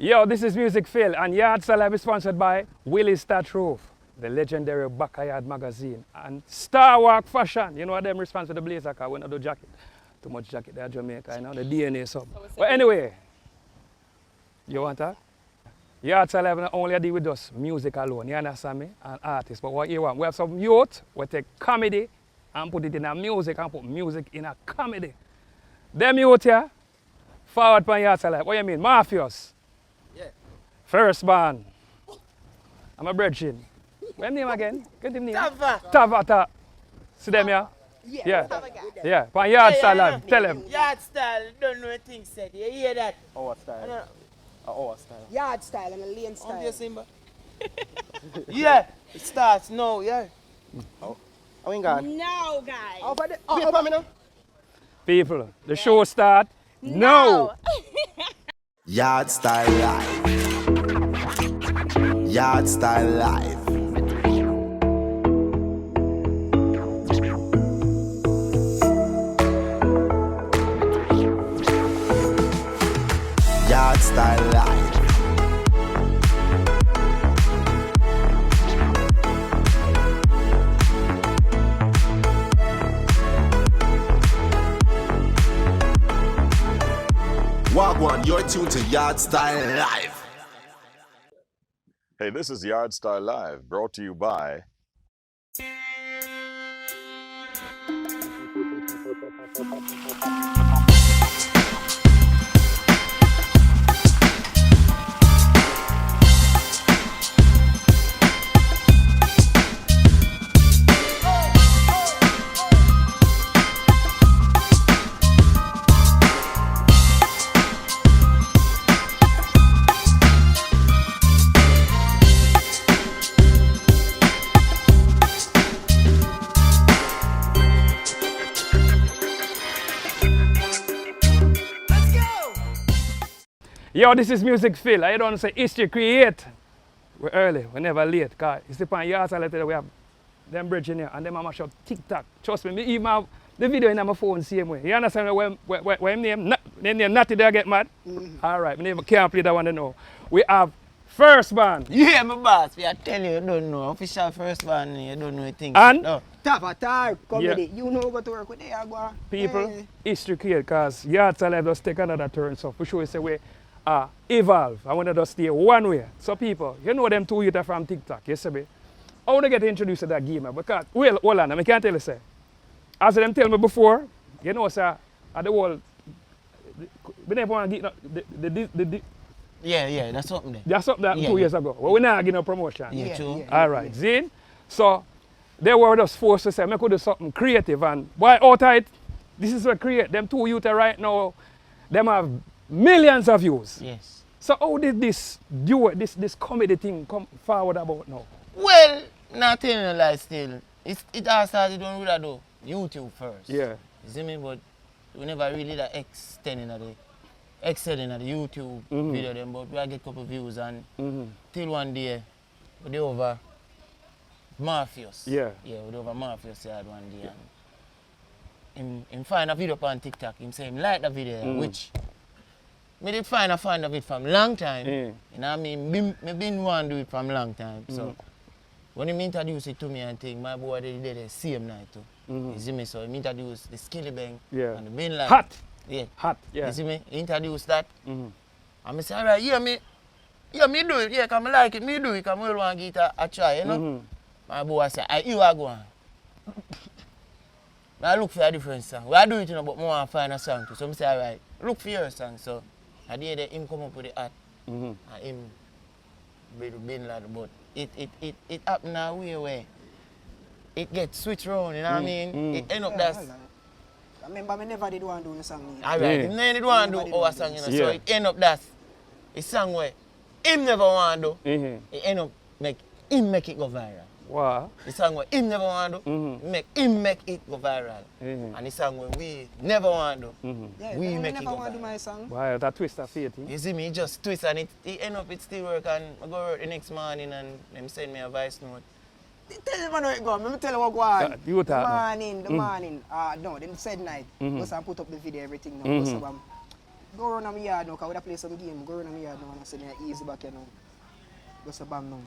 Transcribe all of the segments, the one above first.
Yo, this is Music Phil, and Yardstyle Live is sponsored by Willie's Thatch Roof, the legendary Backyard magazine, and Star Walk Fashion. You know what them response for the blazer, because we don't do jacket. Too much jacket there, Jamaica, you know, the DNA sub. But anyway, you want that? Yardstyle Live not only deal with just music alone, you understand me, and artists, but what you want? We have some youth, we take comedy and put it in a music, and put music in a comedy. Them youth here, forward from Yardstyle Live. What you mean? Mafios. Yeah. First band. I'm a brethren. What's name again? Get him name. Tavatar. Tavatar. See them here? Yeah. Yeah. From Yardstyle Live. Tell them. Yardstyle, don't know a thing said. You hear that? Our style. Our style. Yardstyle and a lane On style. your Simba. Yeah, it starts now, yeah. How we gone? No, guys. Over the. Wait for me now. People, the show start now. Yardstyle Live. Yardstyle Live. Yardstyle Live. Wagwan, you're tuned to Yardstyle Live. Hey, this is Yardstyle Live, brought to you by Yo, this is Music Phil. I don't say history create. We're early, we're never late. Cause it's the point Yardstyle Live we have them bridge in here and them mash up TikTok. Trust me even have the video in my phone same way. You understand when name Natty there get mad? Alright, my name can't play that one now. We have first band. Yeah, my boss, we are telling you, you don't know. Official first band, you don't know a thing. And? No. Tavatar, comedy. Yeah. You know what to work with there, boy. People, Hey. history create because Yardstyle Live just take another turn. So for sure it's a way evolve. I want to just stay one way. So people, you know them two youth are from TikTok, you see me? I want to get introduced to that game because, well, hold on, I can't tell you say. As them tell me before, you know, sir, at the whole, we never want to get Yeah, that's something there. that's something that Yeah, 2 years yeah. ago. Well, we're not getting no promotion. Yeah, true. All right, Zine. So they were just forced to say, I could do something creative. And why out of it, this is what create. Them two youth right now, them have millions of views. Yes. So how did this duo, this comedy thing come forward about now? Well, not telling you lie still. It all started when we were do YouTube first. Yeah. You see me? But we never really like excelling at the YouTube video them, but we get a couple views and till one day we did over Mafios. Yeah. Yeah, we did over Mafios yard one day and him find a video on TikTok, him say him like the video, which me did find of it from long time. You know what I mean? Me been want to do it from long time. So when he introduced it to me and think, my boy did the same night too. You see me? So he introduced the Skilly Bang and the Bin Light. Hot. Yeah. Hot. Yeah. You see me? He introduced that. And I say, all right, me do it. Yeah, because I like it. Me do it because I want to get a try, you know? My boy say, you are going. I look for a different song. We are doing it, you know, but I want to find a song too. So I say, all right, look for your song. So I did him come up with the art. And him been like, but it happened a way where it gets switched around, you know what I mean? It end up that. I remember I never did want to do the song. Alright, him never did want to do our song, you know. So it end up that a song where him never want to do. It end up make it go viral. Wow. The song where him never want to do, make it go viral. And the song where we never want to do, Yeah, we I make it never go want to do viral. my song. Wow, that twist of fate. You see me, it just twist and it end up it still work and I go work the next morning and them send me a voice note. Tell them how it go. Let me tell you what go on. You The talk now. morning. No, they said night. Because I put up the video, everything now. go around my yard now, because I play some game. Go around my yard now and I say, easy back here now. Go so bang now.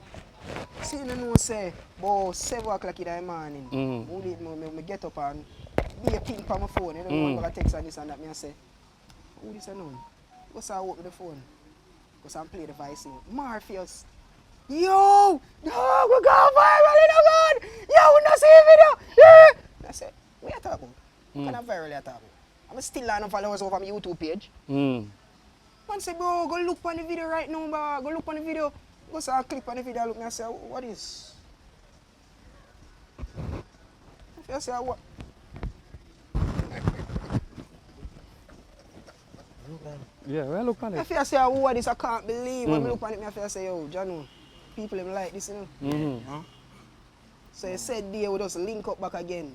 See, you know, say, about 7 o'clock in the morning, I get up and be a ping on my phone. You know, I text and this and that. I say, who this and now? Go so I walk with the phone. Go so I play the voice now. Morpheus. Yo! No, we go viral in the God! Yo, we not see a video! Yeah! I said, what are you talking about? What kind of viral are you talking about? I'm still learning followers over my YouTube page. Man say, bro, go look on the video right now, bro. Go look on the video. Go so I click on the video, look and I say, what is? If I say, what? Yeah, well, look on it. If I say, what is, I can't believe. When I look on it, I say, yo, Janu, people them like this, you know? So you said there, we just link up back again.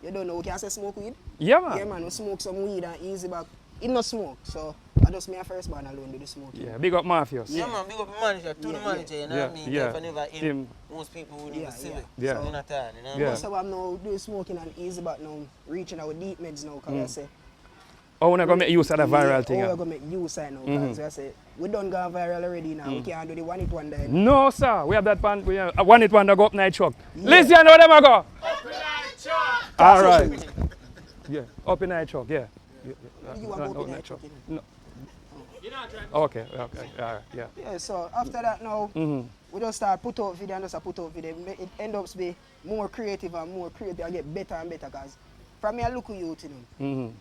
You don't know, we can say smoke weed? Yeah, man. Yeah, man, we smoke some weed and easy back. It no smoke, so I just me a first man alone do the smoking. Yeah, big up Morpheus. Yeah, man, big up the manager, the manager, you know what I mean? Yeah. If I never in, most people would even see it. Yeah. So, you know what I mean? Yeah. So I'm now doing smoking and easy back now, reaching our deep meds now, because I say, Oh, we're not going to make use of the viral thing. Oh, we're going to make use of it now, because I say, we done gone viral already now, we can't do the one it one day. No, sir. We have that one. We have one it one that go up night truck. Listen, you know them I go? Up night truck. All right. Yeah, up in night truck, yeah. You want to go up in night truck, you know? No. Okay, okay, all right, yeah. Yeah, so after that now, we just start put out video and just put out video. It ends up being more creative and get better and better, because from me I look at you, you know.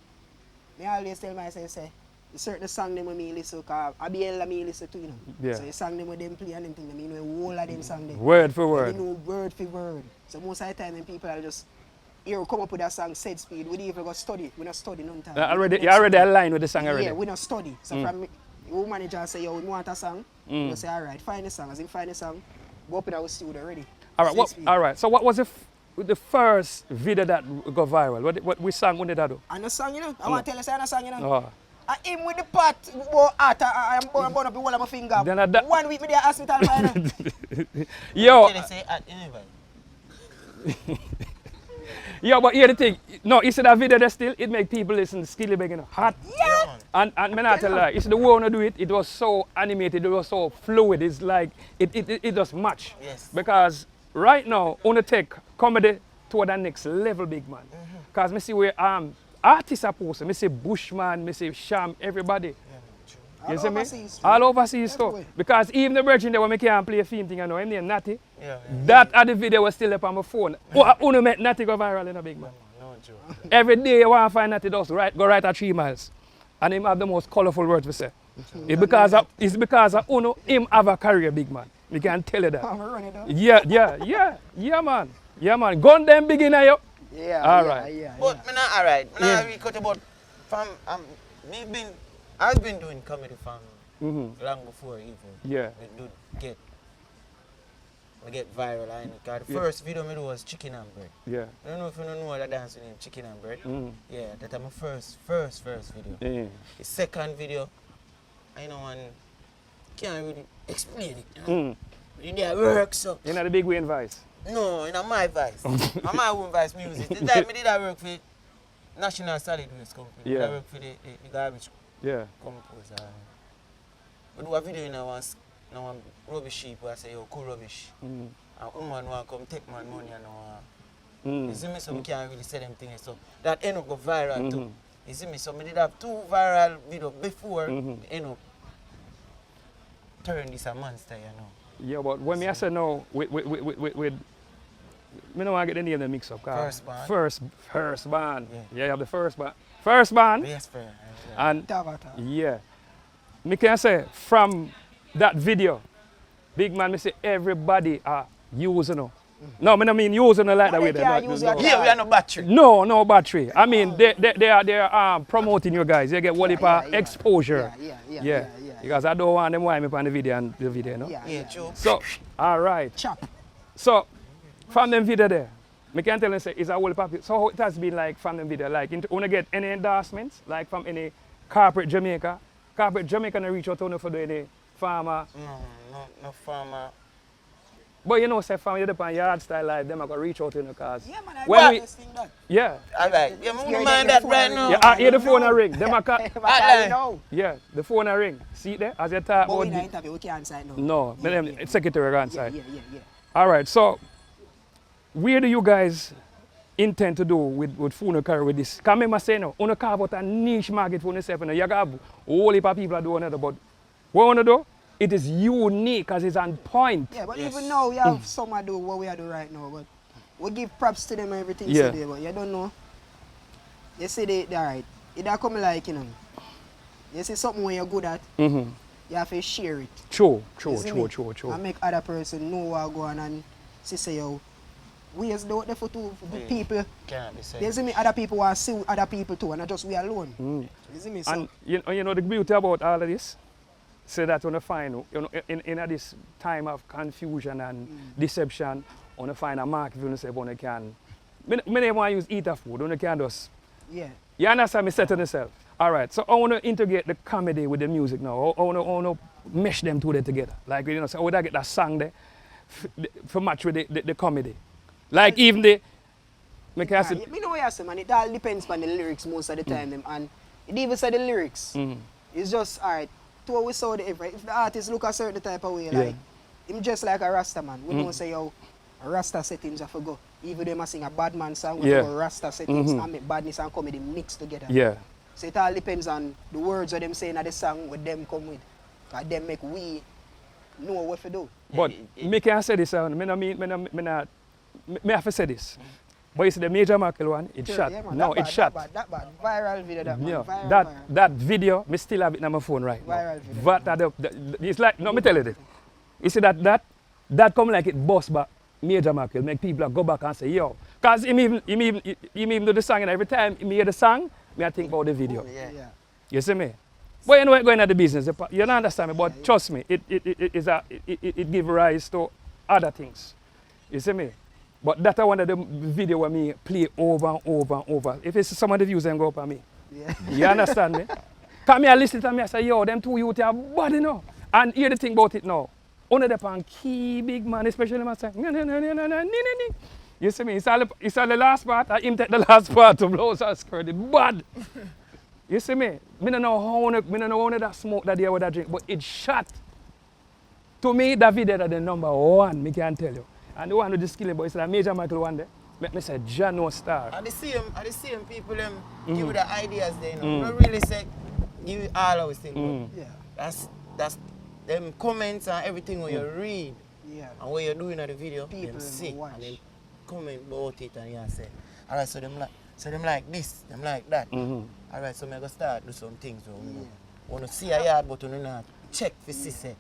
I always tell myself, say, certain song them when me listen, because I be able to listen to, you know. Yeah. So the song them when them play and them thing, I mean, all of them song them. Word for word. You know, word for word. So most of the time when people are just, here come up with that song, said speed, we didn't even go study. We not study none time. You already aligned with the song already? Yeah, we not study. So from me, the manager say, yo, we want a song. We say, all right, find the song. As in find the song, go up in our studio already. All right, so what was the first video that got viral? What we sang when did that do? And the song, you know, I want to tell you, say, and the song, you know. Oh. I him with the pot, I'm going up the wall of my finger. Then 1 week, me there hospital, man. Yo. Can I say at anybody? Yeah, but here the thing. No, you see that video there still, it make people listen skilly big, you know, hot. Yeah. And me not tell you, you see the way I do it, it was so animated, it was so fluid. It's like, it just match. Yes. Because right now, I want to take comedy to the next level, big man. Because me see where artists are posting, me see Bushman, me see Sham, everybody. You see me? All overseas stuff. Because even the virgin there when I can't play a theme thing, I know, him name Natty. That at the video was still up on my phone. I only make Natty go viral in a big man. No joke. Every day you want to find Natty does go right at 3 miles. And him have the most colourful words to say. It's because of Uno, him have a career, big man. We can tell you that. Yeah, man. Yeah, man. Gun them big in here. Yeah. All right. Yeah. But me not alright. Me not really cut about from I've been doing comedy from long before even. Yeah. We get viral. Because the first video I do was Chicken and Bread. Yeah. I don't know if you know that dance name, Chicken and Bread. Yeah, that's my first video. Yeah. The second video, I know one can't really explain it. You know? In there works up. You know the big Wayne voice? No, in my voice. On my own voice music. The time I did that work for National Solid Waste Company. Yeah. I work for the garbage composer. We do a video in one rubbish heap where I say, yo, cool rubbish. And woman want to come take my money and you see me, so we can't really say them things. So that end up go viral too. You see me, so I did have 2 viral videos before end up turn this a monster, you know. Yeah, but when I say no, with me don't want to get the name of the mix up. First band. First band. Yeah. You have the first band. First band. Yes, fair. And Tavatar. yeah. Me can say from that video, big man, me say everybody are using it. No, I don't mean using it like that way. Yeah, we are no battery. No battery. I mean they are promoting you guys. You get what exposure. Yeah. Because I don't want them wind me on the video no? Yeah, true. So, all right. Chop. So, from them video there, I can tell you say it's a whole package. So how it has been like from them video, like want to get any endorsements, like from any corporate Jamaica? Corporate Jamaica no reach out to you for any farmer? No farmer. But you know, say from you up on Yardstyle Live, them are going to reach out to you because Yeah, man, I when we, this thing that. yeah, Alright, yeah, You're me mind that right now. yeah, I hear the phone a ring. Them are Alright. No. yeah, the phone a ring. See there, as you talk But about in an the- interview, we can't sign no. no, Yeah, them yeah. secretary on Yeah, side. yeah. All right, so where do you guys intend to do with Funo Curry with this? Because remember saying, no, you carve out a niche market for yourself. You have a whole heap of people are doing it, but what you want to do? It is unique because it's on point. Yeah, but even now, we have some do what we are doing right now, but we give props to them and everything Yeah. today, but you don't know. You see, they're right. It don't come like, you know, you see something when you're good at, Mm-hmm. you have to share it. True. You see me? True. And make other person know what go on and say, yo, we is out there for two people. Can't be said. You see me? Other people want to see other people too, and not just we alone. You see me? So, And you know the beauty about all of this? Say that when you find, you know, in this time of confusion and deception, when you find a market, you say, when you can, many want to use eater food, when you can just, yeah. you understand me setting yourself. All right, so I want to integrate the comedy with the music now. I want to mesh them two together. Like, you know, so I would get that song there for match with the comedy. Like even the, me can say, Me know what you say, man. It all depends on the lyrics most of the time. Them. And it even say the lyrics. It's just, all right, to what we saw the effort. If the artist look a certain type of way, like, him just like a Rasta man. We don't say, yo, a Rasta settings have to go. Even them a sing a bad man song, we go Rasta settings and make badness and comedy mix together. yeah. So it all depends on the words of them saying at the song what them come with. Because them make we know what to do. But me can say this, me have to say this. But you see the Major Markle one, it Sure, shot. yeah, man, No, that it bad, shot. That bad. Viral video that man. Yeah, Viral. that video, me still have it on my phone right now. Viral video. It's like, no, me tell you this. You see that come like it bust back Major Markle, make people go back and say, yo. Because he even do the song, and every time he hear the song, me I think about the video. Yeah. You see me? But you know, going at the business, you don't understand me, but trust me, it give rise to other things. You see me? But that one of the video where me play over and over and over. If it's some of the views, then go up on me. Yeah. You understand me? Come here, listen to me, I say, yo, them two youth are bad, you know. And hear the thing about it now. Only the pan key big man, especially my say, you see me? It's all the last part, I him take the last part to blow us skirt. It's bad. You see me? Me don't know how that smoke that day with that drink, but it shot. To me, that video is the number one, me can tell you. And the one who just kill him, but it's a Major Michael one day. Make me say, John no star. Are the same people them give you the ideas they know. You don't really say give you all our thing. Yeah. That's them comments and everything when you read Yeah. and what you're doing at the video, People them see watch. and then comment about it and you say, alright, so them like this, them like that. Alright, so I'm gonna start do some things. So, you know, want to see a yard, but you not check for see say.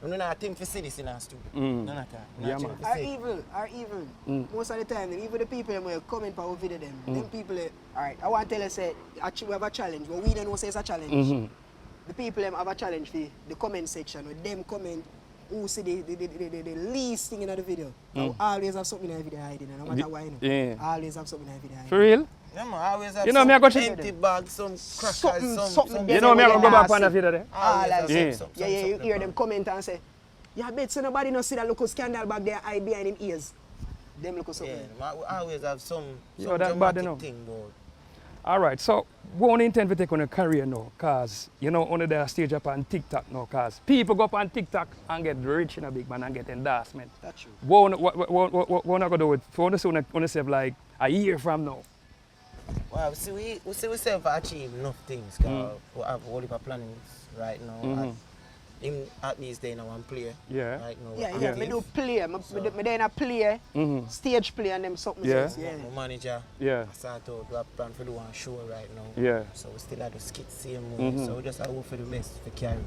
You not think for see this in our studio. None of that. Yeah, Not man. check Or for see. even, most of the time, even the people that will comment for our video, them people, alright, I want to tell you, say, actually we have a challenge, but we don't know say it's a challenge. The people have a challenge for the comment section, with them comment who see the least thing in the video. Now, always have something in the video hiding, no matter why, you know. Yeah. Always have something in the video hiding. For real? Yeah, man, I always have You know, some me I go check- empty bags, some crackers, Something You know me, I Yeah, go back yeah, on the video there. All always I have say. some Yeah, you hear them comment and say, yeah, I bet so nobody no see that local scandal back there hide behind him ears. Them look something. Yeah, I always have some Yo, that bad, dramatic you know. thing, though. All right, so we only intend to take on a career now, because, you know, only the stage up on TikTok now, because people go up on TikTok and get rich in a big man and get endorsement. That's true. What we're not going to do it for us like a year from now. Well, we self achieve enough things. Cause we have a whole heap of plannings right now. At least they know one player. Yeah. Right now. Yeah, me do play. Me then a play, stage play and them something. Yeah. else, yeah. My manager. Yeah. I start out to have plan for do one show right now. Yeah. So we still have to skit same way. So we just hope for the best for carry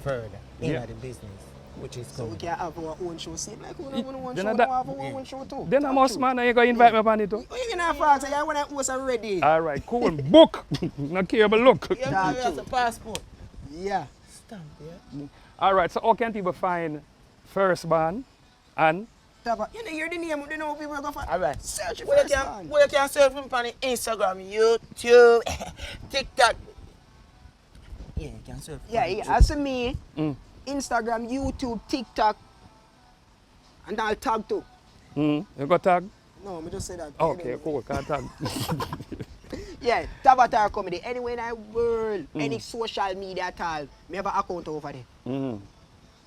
further in Yeah. the business, which is So we coming. can have our own show. See, like we It- have our own then show, I we that- have our own show too. Then I must, man, you going to invite me up on it too? Oh, you can have fast, I want to host already. All right, cool. Book. Not care about look. Yeah, That's man, that's true. a passport. Yeah. Stamp, yeah. All right, so how can people find First Band and Tavatar. You know, hear the name, you know people go for. Alright. Search it Where first, you man. can search him on Instagram, YouTube, TikTok. Yeah, you can search. Yeah, as for me, Instagram, YouTube, TikTok, And I'll tag too. You got tag? No, me just say that. Okay, cool. Can't tag. Yeah, Tavatar comedy. Anywhere in the world, any social media at all, me have an account over there. And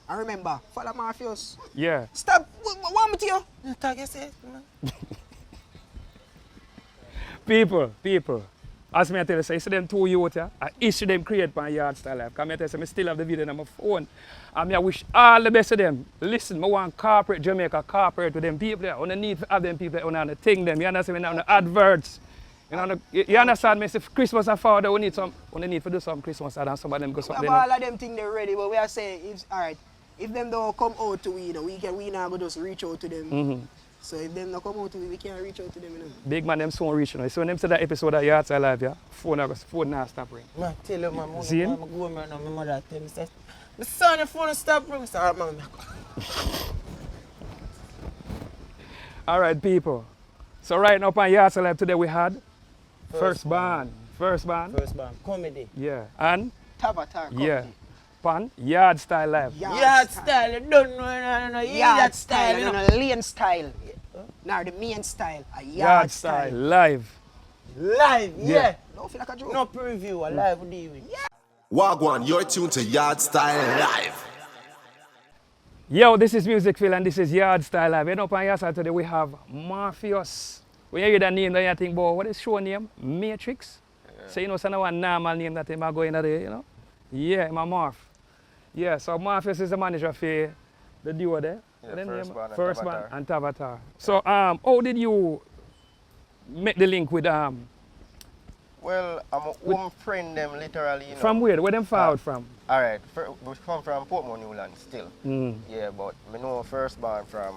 remember, follow Morpheus. Yeah. Stop. What am I to you? You tag yourself, man. People. As me I tell you, say, see them two youth, yeah, I issue them create my Yardstyle life. Because I tell you, I still have the video on my phone. And I wish all the best of them. Listen, I want corporate Jamaica, corporate with them people there. I need to have them people on the thing them. You understand me? On the adverts. You understand me? If Christmas and Father, we need to do some Christmas and some of them go We something. have all of them things they ready, but we are saying, alright, if them don't come out to we, we now go just reach out to them. So if them don't come out to we can't reach out to them. Big man, them soon reach. So when them say that episode of Yardstyle Live, yeah, phone now stop ring. Man, tell you, man, Zine? I'm going right now. My mother tell me, say, my son, your phone stop ringing. Say, alright, man. All right, people. So right now on Yardstyle Live today we had First Band. First band, comedy. Yeah. And Tavatar comedy. yeah. Pan Yardstyle Live. Yardstyle, you don't know, Yardstyle, you know. no lane style. Now the main style, a Yardstyle Yardstyle. Live. Live, yeah. Don't feel like a joke. No preview, a live deal. Wagwan, you're tuned to Yardstyle Live. Yo, this is Music Phil and this is Yardstyle Live. You know, on Yardstyle today we have Morpheus. When you hear that name, then you think, boy, what is show name? Matrix? So you know, it's not one normal name that I'm going there, you know? Yeah, I'm a Morph. Yeah, so Morpheus is the manager for the duo there. Yeah, First Band and Tavatar. So how did you make the link with Well, I'm a home friend them literally, you know. from where? Where them found from? Alright, we come from Portmore, Newland still. Mm. Yeah, but me know First Band from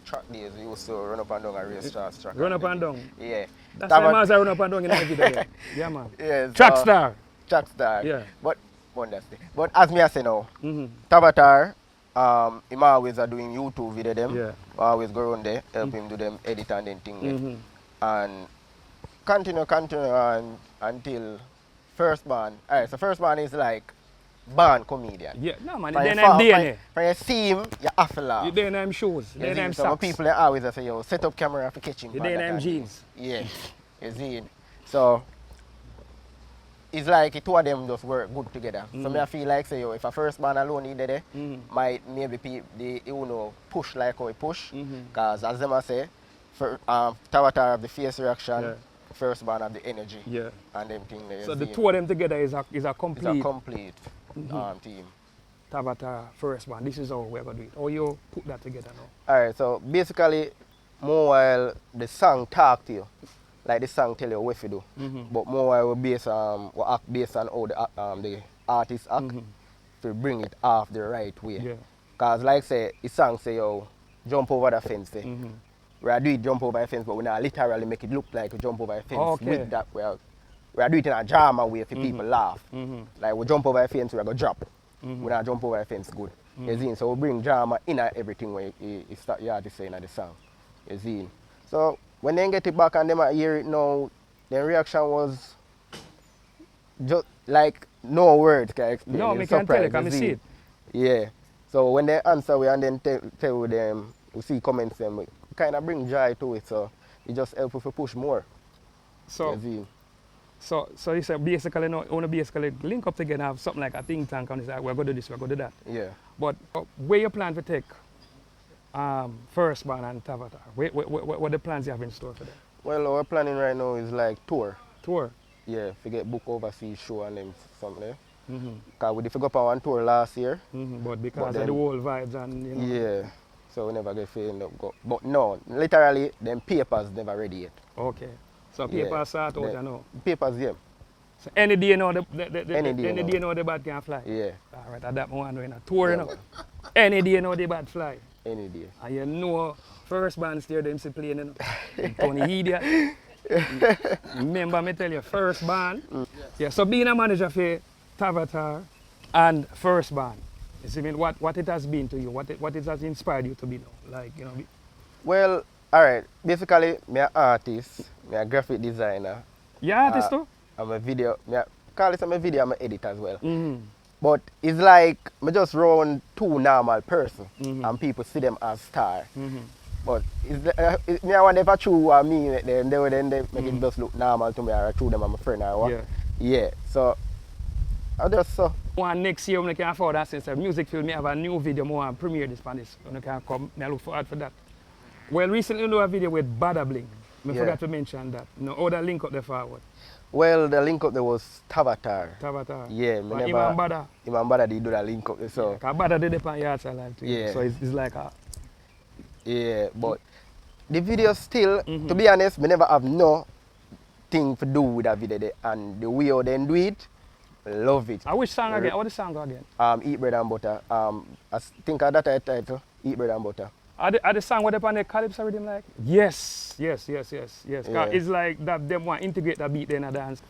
track days. We used to run up and down and race tracks. Track Run up and down. Yeah. That's why I run up and down in the video. There. Yeah, man. Yeah, Track star. Track star. Yeah. But as me I say now, Mm-hmm. Tavatar, him always are doing YouTube video them. Yeah. Always go around there, help him do them edit and then thing there. Mm-hmm. And continue on until First Band. Alright, so First Band is like band comedian. Yeah, no man, When then you I'm fall- DNA. when you see him, you have to laugh. You then I'm shoes. You Then see, I'm some socks. people they always say, yo, set up camera for catching. You then I'm jeans. Yeah, you see. So it's like the two of them just work good together. So me I feel like say yo, if a First Band alone needed it, might maybe they push like how we push. Cause as them I say, Tavatar have the face reaction, Yeah. First Band have the energy. Yeah. And them thing there. So you the see. two of them together is a It's a complete complete team. Tavatar First Band. This is how we're going to do it. How you put that together now? Alright, so basically, more while the song talk to you, like the song tell you what to do, but more while we act based on how the artist act to bring it off the right way. Yeah. Cause like say, the song say yo, jump over the fence. We are doing jump over the fence, but we not literally make it look like we jump over the fence. Okay. With that, we are doing it in a drama way for people laugh. Like we jump over the fence, we are gonna drop. We not jump over the fence good. You see? So we bring drama in everything when you start the artist saying in the song. You see? So when they get it back and them hear it now, the reaction was just like no words can explain. No, It's me can tell you, surprise, can me see it. Yeah. So when they answer we and then tell them, we see comments them, we kind of bring joy to it. So it just helps to push more. So, You see? so you said basically, no, want to basically link up together, have something like a think tank and say, we're going to do this, we're going to do that. Yeah. But where you plan to take First Band and Tavatar? What the plans you have in store for them? Well, our planning right now is like tour. Tour? Yeah, if we get book overseas show and them something there. Because we did go up on one tour last year. But because then- of the whole vibes and, you know. Yeah. So we never get to end up go. But no, literally, them papers never ready yet. Okay. So Yeah. people start out, The you know. Papers, yeah. So any day you know the Any day any you know. day you know the bat can fly. Yeah, All right, at that one in a tour, you know. Any day you know the bat fly. any day. And you know First Band steer them to playing, you know. Tony Idiot. Remember me tell you, First Band. Yeah, so being a manager for Tavatar and First Band, you see, I mean, what it has been to you, what it has inspired you to be now, like, you know. Well, alright. Basically, me an artist, me a graphic designer. You artist too? I'm a video, call it I'm a video, I'm an edit as well. But it's like me just run two normal person and people see them as star. But me I wonder if I true or me then they make it just look normal to me or I true them I'm a friend or what. Yeah. Yeah. So I just so. One next year when I can afford that since the music field, me have a new video more and premiere this Spanish. When I can come, I look forward for that. Well, recently I do a video with Bada Bling. I forgot to mention that. No other link up there forward. Well, the link up there was Tavatar. Tavatar. Yeah, me never. Imam Bada. Imam Bada did do that link up there, so. Yeah, cause Bada did it on Yardstyle Live too. Yeah. So it's like a. Yeah, but the video still, to be honest, me never have no thing to do with that video there. And the way how they do it, love it. Which song again? What the song again? Eat bread and butter. I think that title, Eat bread and butter. Are the song what up on the Calypso rhythm like? Yes. Cause Yeah. it's like that them want to integrate the beat in a dance.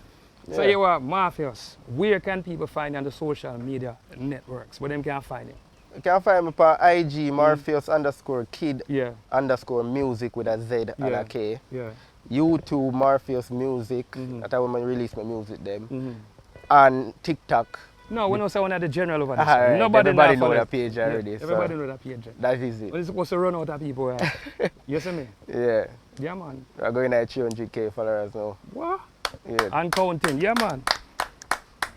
So Yeah. you are Mafios. Where can people find you on the social media networks? Where them can find you? You can find me on IG, Morpheus _kid Yeah. _music with a Z and a K. Yeah. YouTube, Morpheus Music. That's how I release my music them. And TikTok. No, we don't say one of the general over there. Alright, Nobody everybody know know that that page already. Yeah, so everybody know that page. that is it. When it's supposed to run out of people. You see me? Yeah. Yeah, man. We're going at 300K followers now. What? Yeah. And counting. Yeah, man.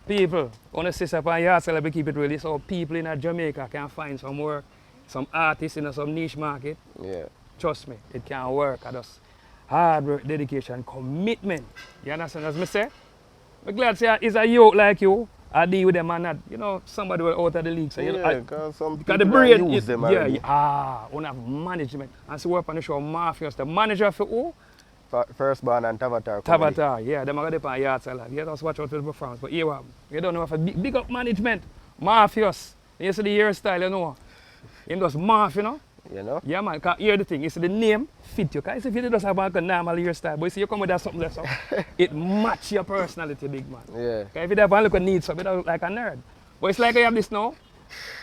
People, on the sister upon Yardstyle, we keep it really so people in Jamaica can find some work, some artists in some niche market. Yeah. Trust me, it can work. I just hard work, dedication, commitment. You understand? As me say, I'm glad say it's a youth like you. I deal with them and not, somebody will out of the league. So, Because some because people the brain, use them yeah, already. we have management. And so work on the show Mafios. The manager for who? First Born and Tavatar. comedy. Tavatar, yeah, them are going to Yardstyle Live. You just watch out for the performance. But you don't know if a big up management. Mafios. You see the hairstyle, Him just Marf, You know? Yeah, man, because hear the thing, you see the name fit you. Because if you just have a normal hairstyle, but you see you come with that something less, it match your personality, big man. Yeah. Because if you have a look at need something, you don't look like a nerd. But it's like I have this now,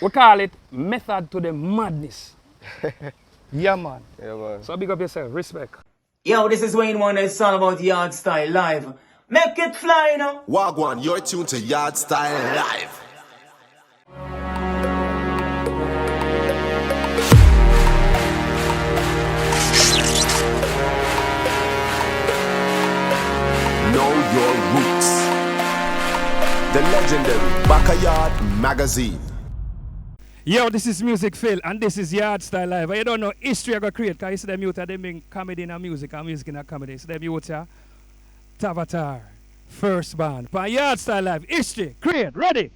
we call it method to the madness. Yeah, man. Yeah, man. So big up yourself, respect. Yo, this is Wayne Wonder, it's all about Yardstyle Live. Make it fly, Wagwan, you're tuned to Yardstyle Live. Know your roots. The legendary Backyard Magazine. Yo, this is Music Phil, and this is Yardstyle Live. And you don't know history I got create, because you see them youth are them comedy in music and music in comedy. So them youth are Tavatar, first band. For Yardstyle Live, history, create, ready.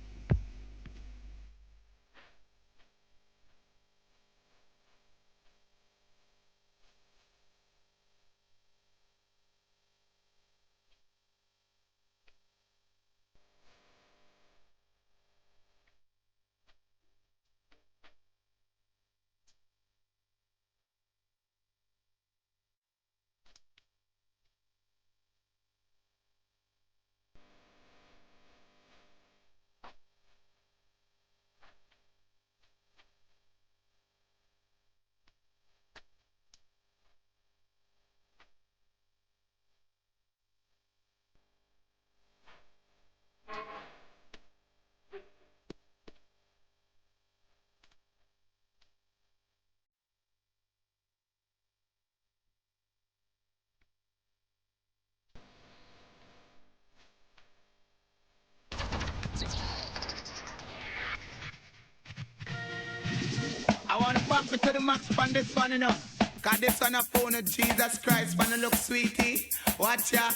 I wanna bump it to the max on this one, Cause this one a phone of Jesus Christ, wanna look sweetie. Watch ya,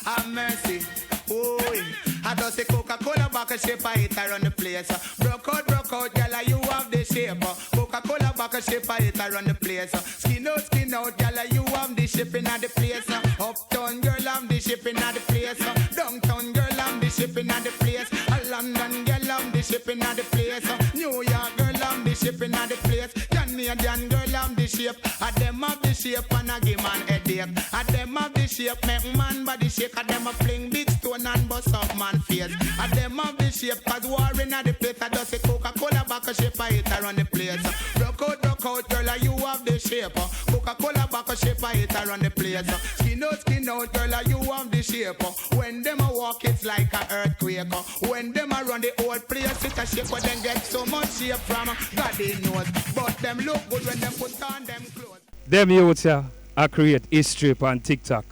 have mercy. Boy, I just say Coca-Cola back a shape, I hit her on the place. Broke out, gala, you have the shape. Coca-Cola back a shape, I hit her on the place. Skin out, gala, you have the shipping at the place. Uptown girl, I'm the shipping at the place. Downtown girl, I'm the shipping at the place. London girl, I'm the shipping at the place. New York girl, I'm the shipping at the place. Canadian girl I'm the shape. A them have the shape and I give man headache. A them have the shape make man body shake. A them a fling big stone and bust up man face. A them have the shape cause war in the place. I just say Coca-Cola back a shape I hit around the place. Rock out girl you have the shape. Coca-Cola back a shape I hit around the place. Skin out girl you have the shape. When them a walk it's like a earthquake. When them a run the whole place it's a shape. But them get so much shape from God they knows. But them look good when them put on them clothes. Them youths here I create history on TikTok.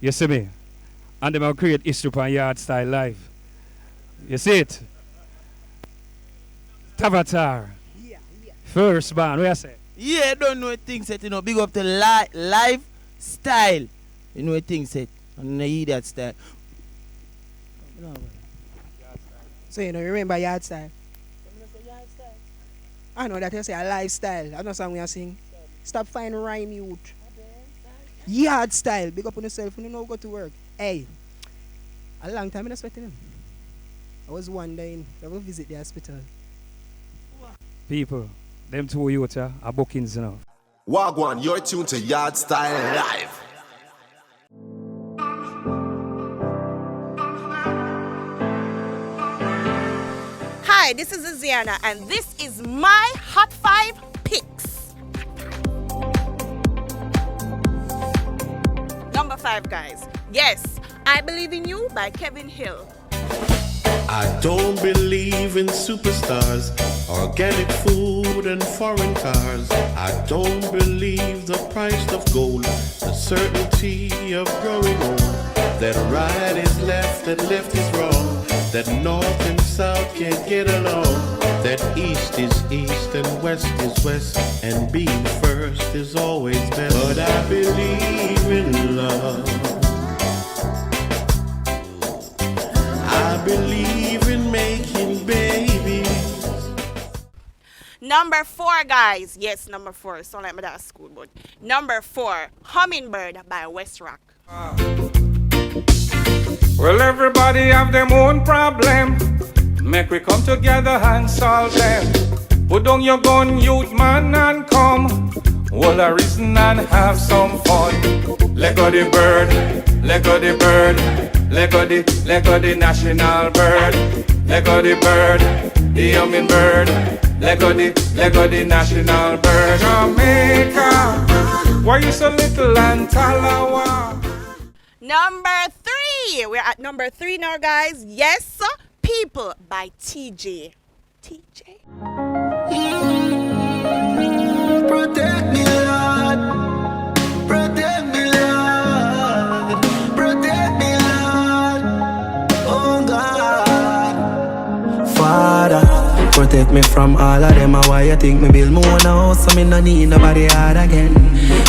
You see me? And them I create history on Yardstyle Live. You see it? Tavatar. First band, what you say? Yeah, don't know things set, you know. Big up to live style. You know things set. And you that style. So you know, you remember Yardstyle? I know that you say a lifestyle. I know song we are sing. Stop finding rhyme youth. Yardstyle. Big up on yourself when you know go to work. Hey, a long time I was sweating him. I was wondering, I will visit the hospital. People, them two youths here are bookings now. Wagwan, you're tuned to Yardstyle Live. Hi, this is Aziana, and this is my Hot 5 Picks. Number 5, guys. Yes, I Believe in You by Kevin Hill. I don't believe in superstars, organic food and foreign cars. I don't believe the price of gold, the certainty of growing old. That right is left and left is wrong. That north and south can't get along. That east is east and west is west. And being first is always best. But I believe in love. I believe in making babies. Number 4, guys. Yes, number 4. Sound like my dad's school, but number 4, Hummingbird by West Rock. Well, everybody have them own problem. Make we come together and solve them. Put down your gun, youth man, and come. Well, a reason and have some fun. Let go the bird, let go the bird. Let go the national bird. Let go the bird, the hummingbird. Let go the national bird. Jamaica, why you so little and Talawa? Number 3. We're at number 3 now, guys. Yes, People by TJ. TJ. Protect me, Lord. Protect me, Lord. Protect me, Lord. Oh God. Father, protect me from all of them. Why you think me build my own house so me no need nobody hard again?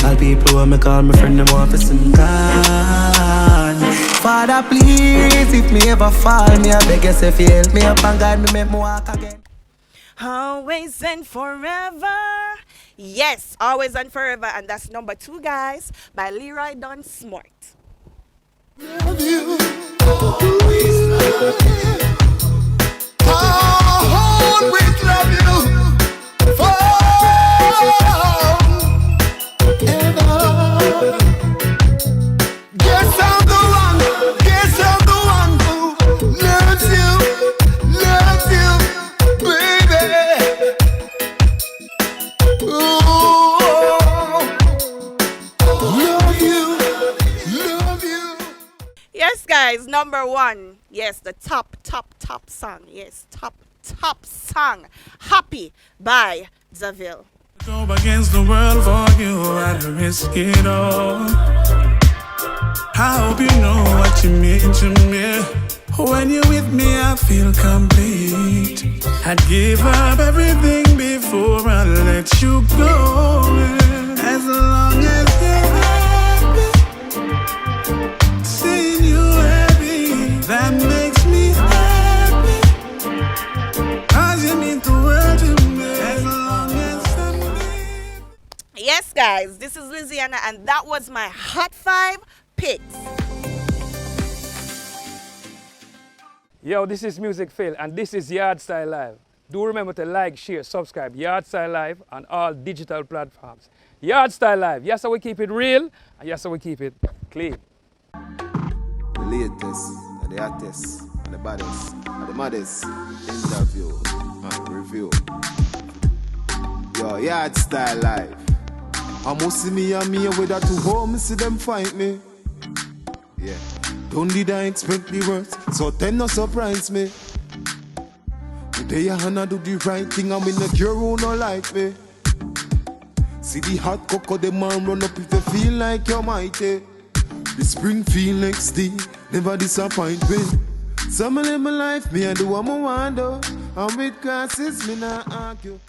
All people when me call my friend them want to sing God. Father, please, if me ever fall, me I beg you say help me up and guide me make me walk again. Always and Forever. Yes, Always and Forever. And that's number 2, guys, by Leroy Don Smart. Love you. Always love you. Always love you. Forever. Guess I'm the one. Guess I'm the one who loves you, baby. Ooh, love you. Yes, guys, number 1. Yes, the top song. Yes, top song. Happy by Zaville. Go against the world for you, I'd risk it all. I hope you know what you mean to me. When you're with me, I feel complete. I'd give up everything before I let you go. As long as you're happy, seeing you happy, that makes me happy. 'Cause you mean the world to me. As long as I'm with. Yes, guys, this is Liziana, and that was my Hot 5 Picks. Yo, this is Music Phil, and this is Yardstyle Live. Do remember to like, share, subscribe Yardstyle Live on all digital platforms. Yardstyle Live, yes, so we keep it real, and yes, so we keep it clean. The latest, and the hottest, and the baddest, and the maddest interview and review. Yo, Yardstyle Live. I must see me and me with that to home, see them fight me. Yeah, don't did I expect the worst, so then no surprise me. Today I wanna do the right thing, I'm in the cure who no like me. See the hot cocoa, the man run up if you feel like you're mighty. The spring feel next day, never disappoint me. Some live my life, me I do what I want to. I'm with classes, me not argue.